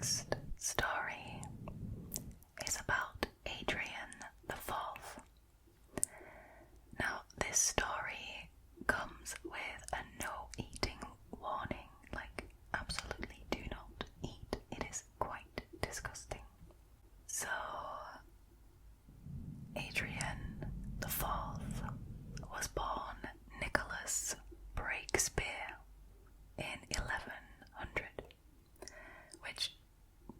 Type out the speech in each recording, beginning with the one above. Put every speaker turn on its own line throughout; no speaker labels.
next story is about Adrian the Fourth. Now, this story comes with a no eating warning, like absolutely do not eat. It is quite disgusting. So, Adrian the Fourth was born Nicholas Breakspear in 1100, which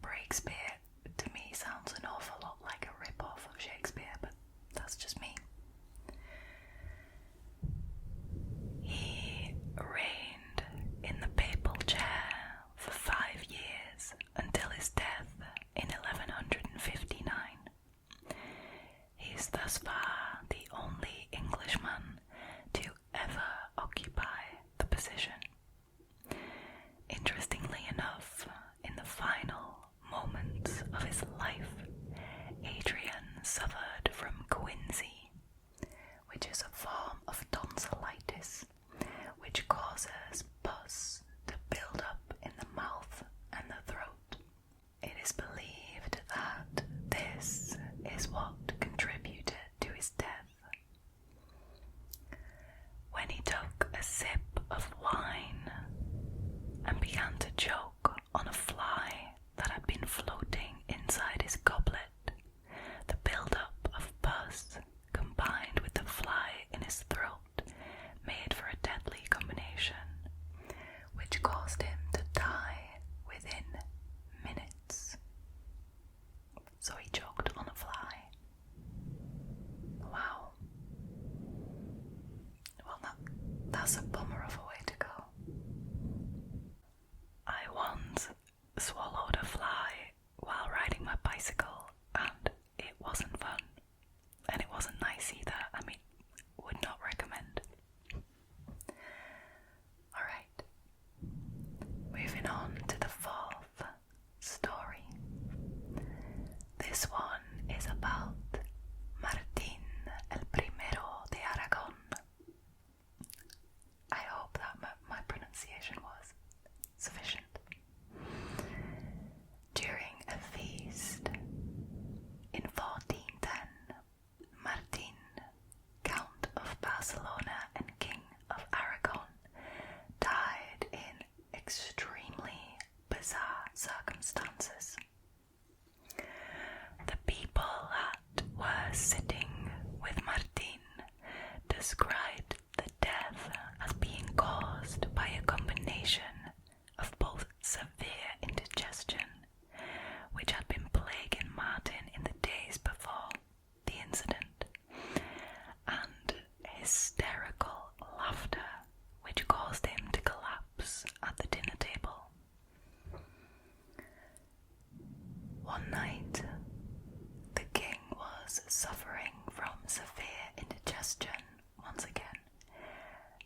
Breakspear to me sounds an awful lot like a rip-off of Shakespeare, but that's just me. He reigned in the papal chair for 5 years until his death in 1159. He is thus far the only Englishman to ever occupy the position. Interestingly enough, in the final moments of his life, Adrian suffered from quinsy, which is a form of tonsillitis, which causes pus to build up in the mouth and the throat. It is believed that this is what contributed to his death. When he took a sip of wine and began to choke on a fly that had been floating inside his goblet, the build-up of pus combined with the fly in his throat made for a deadly combination, which caused him to die within minutes. So he choked on a fly. Wow. Well, that's a bummer of a way to go. I once swallowed a fly while riding my bicycle, and it wasn't fun. And it wasn't nice either. I mean, would not recommend. Alright. Moving on to the fourth story. This one is about Martín el Primero de Aragón. I hope that my pronunciation was sufficient. During a feast in 1410, Martín, Count of Barcelona and King of Aragon, died in extremely bizarre circumstances. The people that were sitting with Martín described the death as being caused by a combination of both severe indigestion, which had been plaguing Martin in the days before the incident, and hysterical laughter, which caused him to collapse at the dinner table. One night, the king was suffering from severe indigestion once again,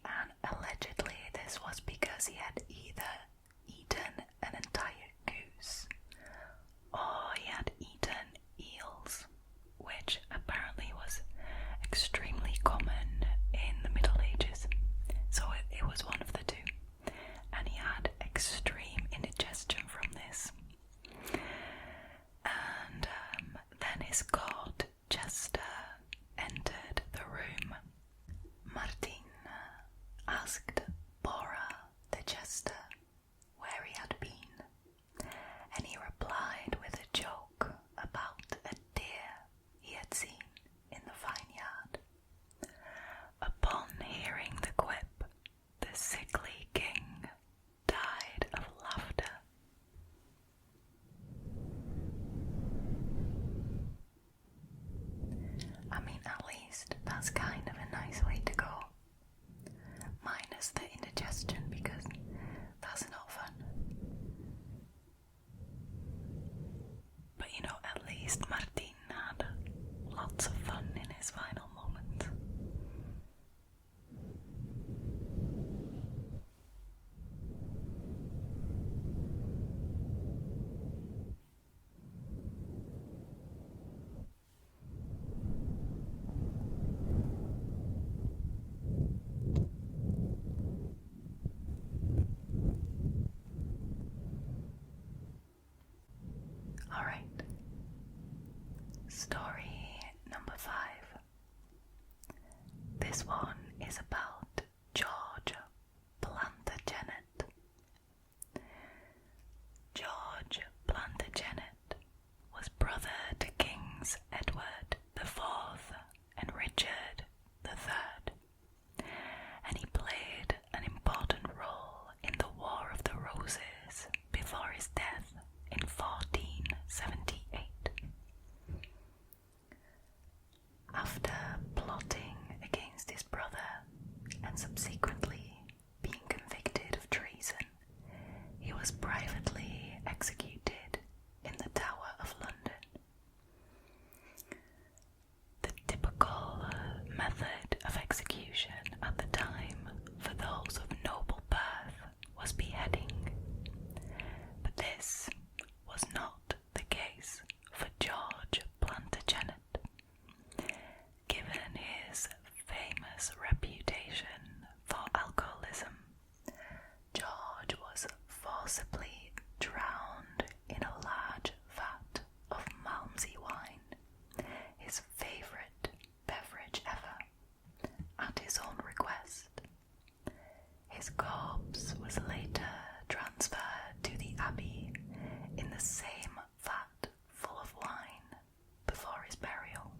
and allegedly this was because he had either eaten an entire goose or he had eaten eels, which apparently was extremely common in the Middle Ages. So it was one of the two, and he had extreme indigestion from this. And then his court jester entered the room. Martin asked Bora, the jester, possibly drowned in a large vat of Malmsey wine, his favourite beverage ever, at his own request. His corpse was later transferred to the abbey in the same vat full of wine before his burial.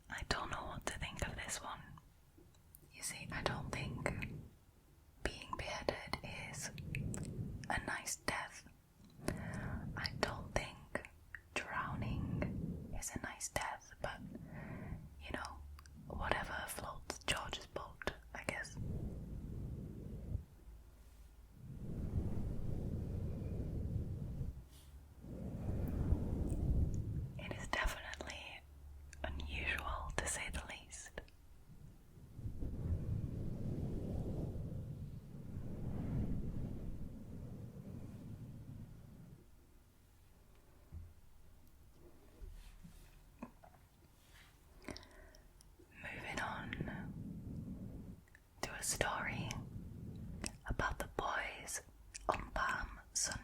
I don't know what to think of this one. You see, I don't think being beheaded is a nice death. I don't think drowning is a nice death, but, you know, whatever floats George's boat, I guess. It is definitely unusual, to say the least. Moving on to a story about the boys on Palm Sunday.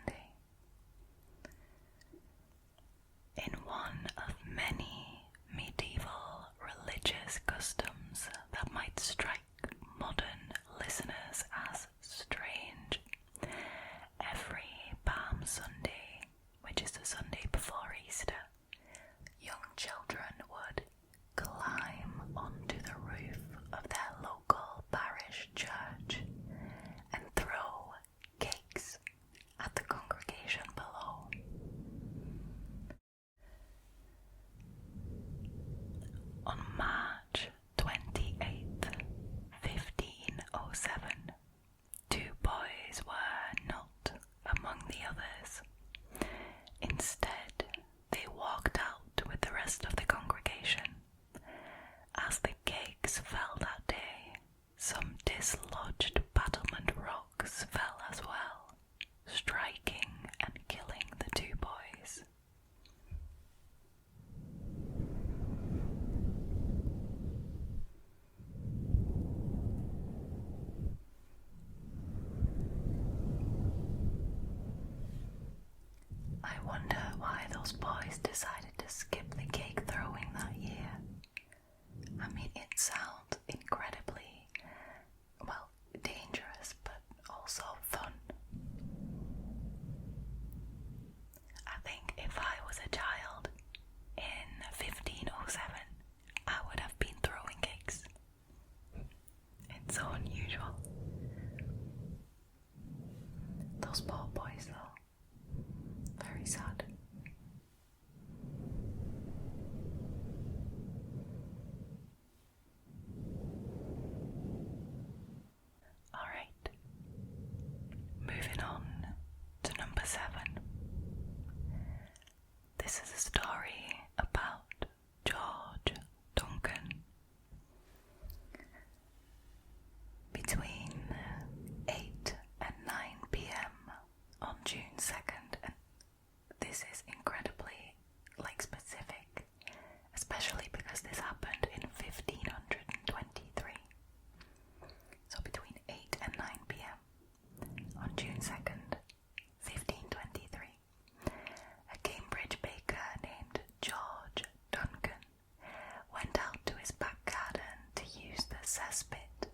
In one of many medieval religious customs that might strike modern listeners as strange, every Palm Sunday, which is the Sunday before Easter, young children would climb onto the roof of their local parish church and throw cakes at the congregation below. On March 28th, 1507, two boys were not among the others. Instead, they walked out with the rest of the congregation. As the cakes fell that day, some dislodged battlement rocks fell as well, striking and killing the two boys. I wonder why those boys decided to skip the cake throwing that year. I mean, it sounds incredibly, well, dangerous, but also fun. I think if I was a child in 1507, I would have been throwing cakes. It's so unusual. Those poor boys, though. Very sad. Alright, moving on to number 7. This is a story about George Duncan. Between 8 and 9 p.m. on June 2nd, and this is incredibly specific, especially because this happened in 1523. So between 8 and 9 p.m. on June 2nd, 1523, a Cambridge baker named George Duncan went out to his back garden to use the cesspit.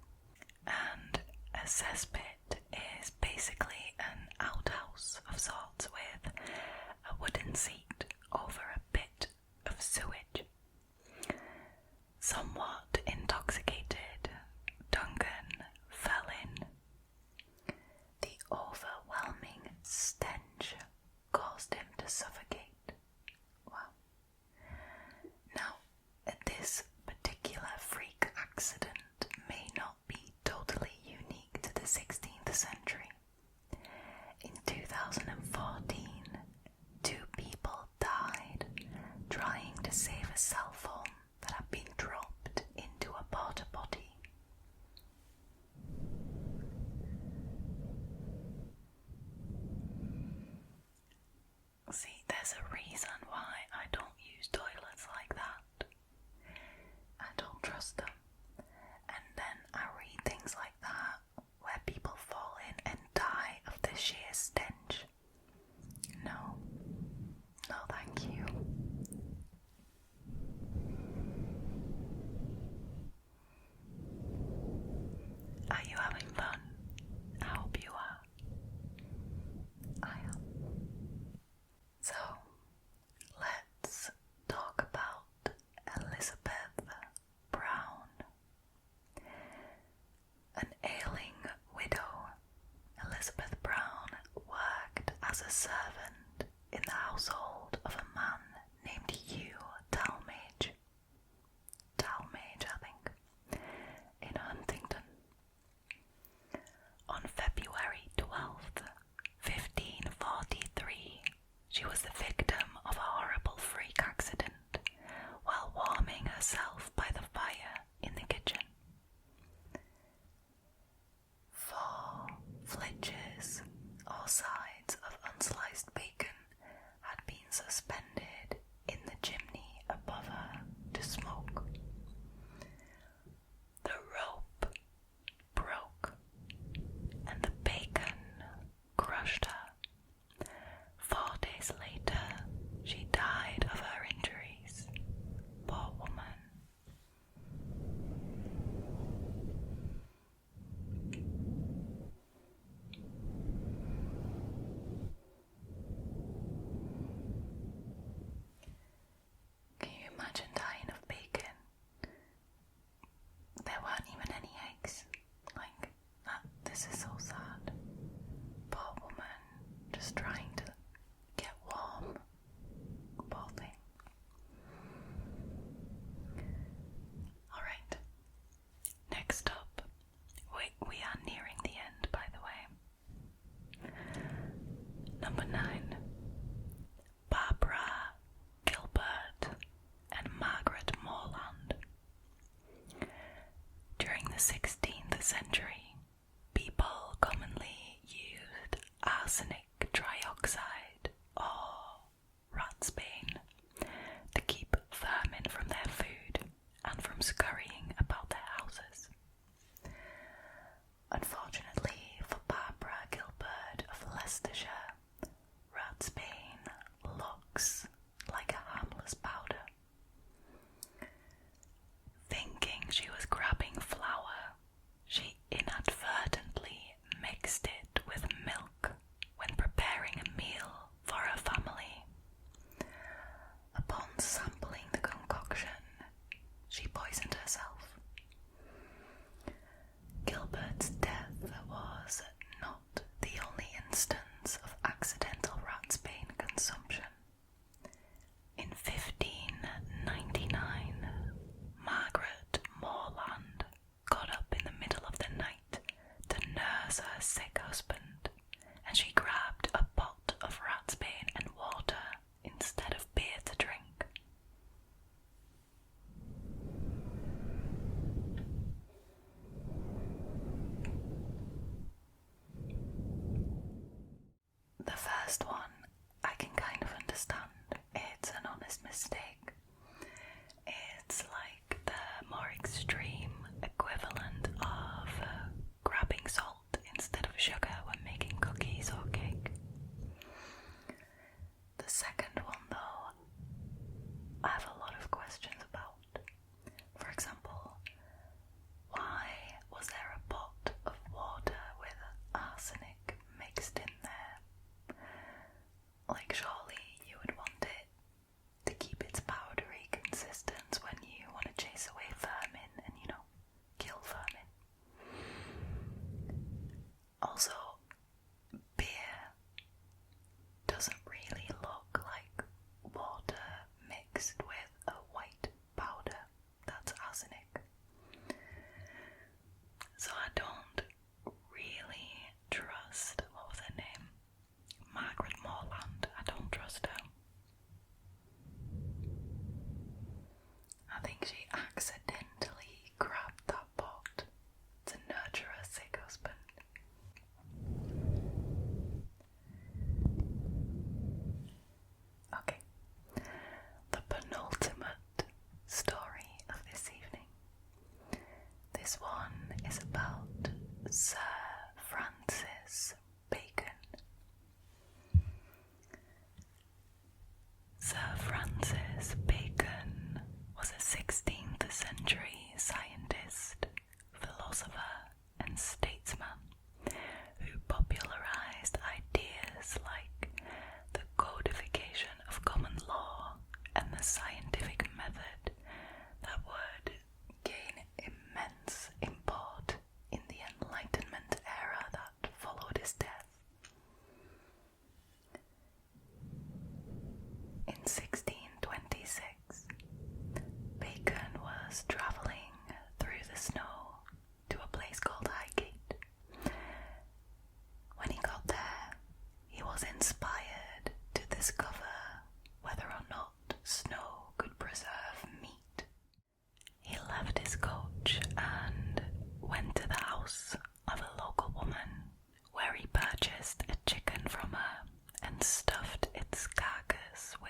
And a cesspit is basically an outhouse of sorts with a wooden seat over a pit of sewage. Somewhat intoxicated, Duncan fell in. The overwhelming stench caused him to suffocate. Wow. Now, this particular freak accident may not be totally unique to the 16th century. In 2014, 2 people died trying to save a cell phone that had been dropped See, there's a reason why I don't use toilets like that. I don't trust them. And then I read things like that where people fall in and die of the sheer stench. No. No, thank you. Are you having fun? I hope you are. I am. So, let's talk about Elizabeth Brown. An ailing widow, Elizabeth Brown worked as a servant in the household of a man named Hugh Talmage. Talmage, I think, in Huntington. On February 12th, 1543, she was the victim of a horrible freak accident while warming herself by the fire in the kitchen. 4 flitches or sides of unsliced bacon had been suspended in the chimney above her to smoke. The rope broke and the bacon crushed her. 4 days later, she died of her injuries. Poor woman. Can you imagine dying of bacon? There weren't even any eggs. Like, that, this is so sad. Poor woman, just trying to get warm. Poor thing. Alright, next up, we are nearing the end, by the way. Number 9. Barbara Gilbert and Margaret Morland. During the 16th century, people commonly used arsenic trioxide or ratsbane to keep vermin from their food and from scurrying about their houses. Unfortunately for Barbara Gilbert of Leicestershire, ratsbane looks like a harmless powder. Thinking she was grabbing flour, she inadvertently mixed it with milk when preparing a meal for her family. Upon sampling the concoction, she poisoned herself. Gilbert's death was not the only instance of accidental ratsbane consumption. In 1599, Margaret Morland got up in the middle of the night to nurse her sick husband, and she grabbed a pot of ratsbane and water instead of beer to drink. The first one I can kind of understand. It's an honest mistake. It's like the more extreme equivalent of grabbing salt instead of sugar when making cookies or cake. The second one, though, I have a lot of questions about. For example, why was there a pot of water with arsenic mixed in there? Like, surely you would want it to keep its powdery consistence when you want to chase away vermin and, kill vermin. Also, beer doesn't really look like water mixed with a white powder. That's arsenic. So I don't really trust, what was her name? Margaret Morland. I don't trust her. I think she accidentally grabbed that pot to nurture her sick husband.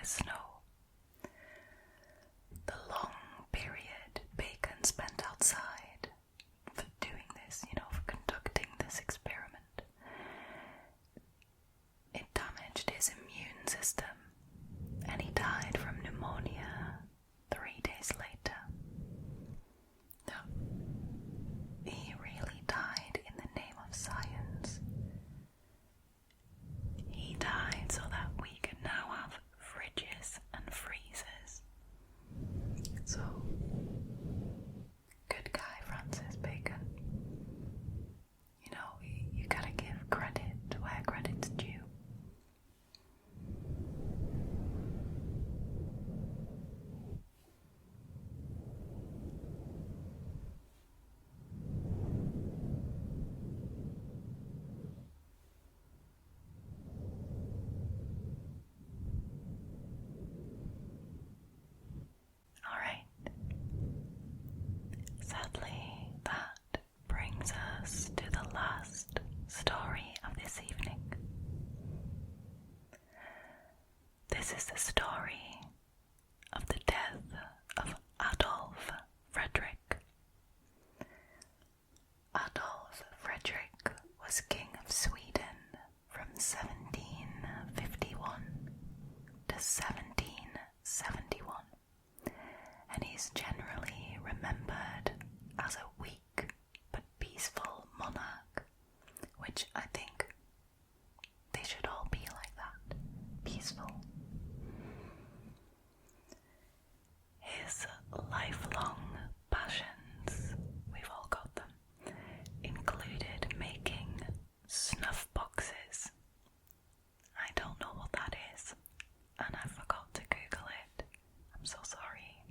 snow. The long period Bacon spent outside for doing this, for conducting this experiment, it damaged his immune system, and he died from pneumonia 3 days later. No, he really died in the name of science. He died so that we could now have fridges and freezers. So, good guy, Francis Bacon. You gotta give credit where credit's due. Alright. Sadly, that brings us to the last story of this evening. This is the story of the death of Adolf Frederick. Adolf Frederick was King of Sweden from 1751 to 1771, and he's generally remembered as a weak but peaceful monarch, which I think they should all be like that, peaceful. His lifelong passions, we've all got them, included making snuff boxes. I don't know what that is, and I forgot to Google it. I'm so sorry.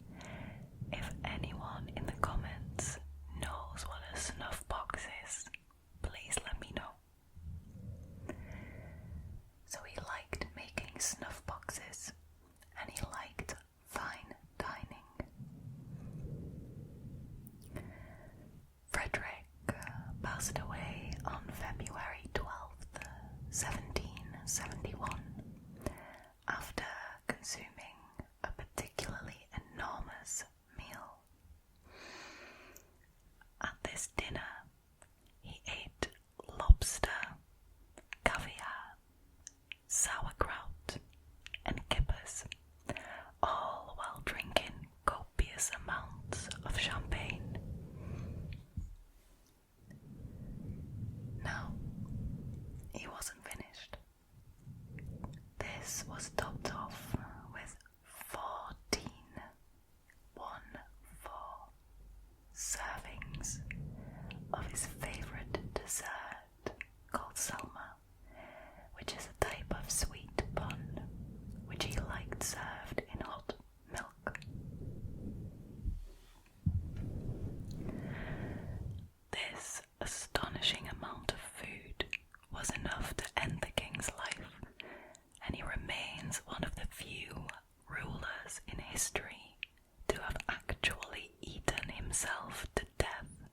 If anyone in the comments knows what a snuff box is, please let me know. So he liked making snuff boxes, and he liked fine dining. Frederick passed away on February 12th, 1771, after consuming a particularly enormous meal. At this dinner, he ate lobster, caviar, sauerkraut, and kippers, all while drinking copious amounts of champagne. Now, he wasn't finished. This was topped off with 14 servings of his favourite dessert called Selma, which is a type of sweet bun which he liked served in hot milk. This astonishing amount of food was enough to end the king's life, and he remains one of the few rulers in history to have actually eaten himself to death.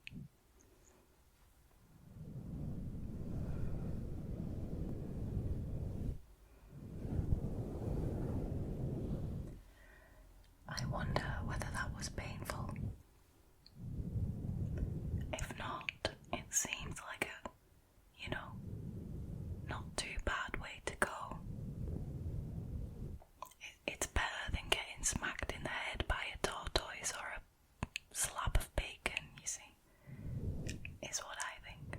I wonder whether that was painful. If not, it seems like a, not too bad way to go. It's better than getting smacked in the head by a tortoise or a slab of bacon, you see, is what I think.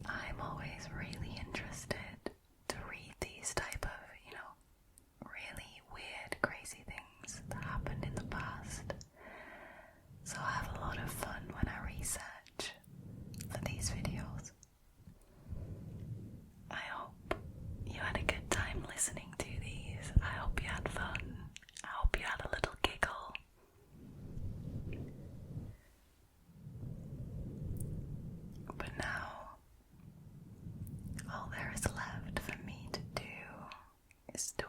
I'm always really interested to read these type of, really weird, crazy things that happened in the past. So I have a lot of fun when I research for these videos. I hope you had a good time listening to these. I hope you had fun. I hope you had a little giggle. But now, all there is left for me to do is to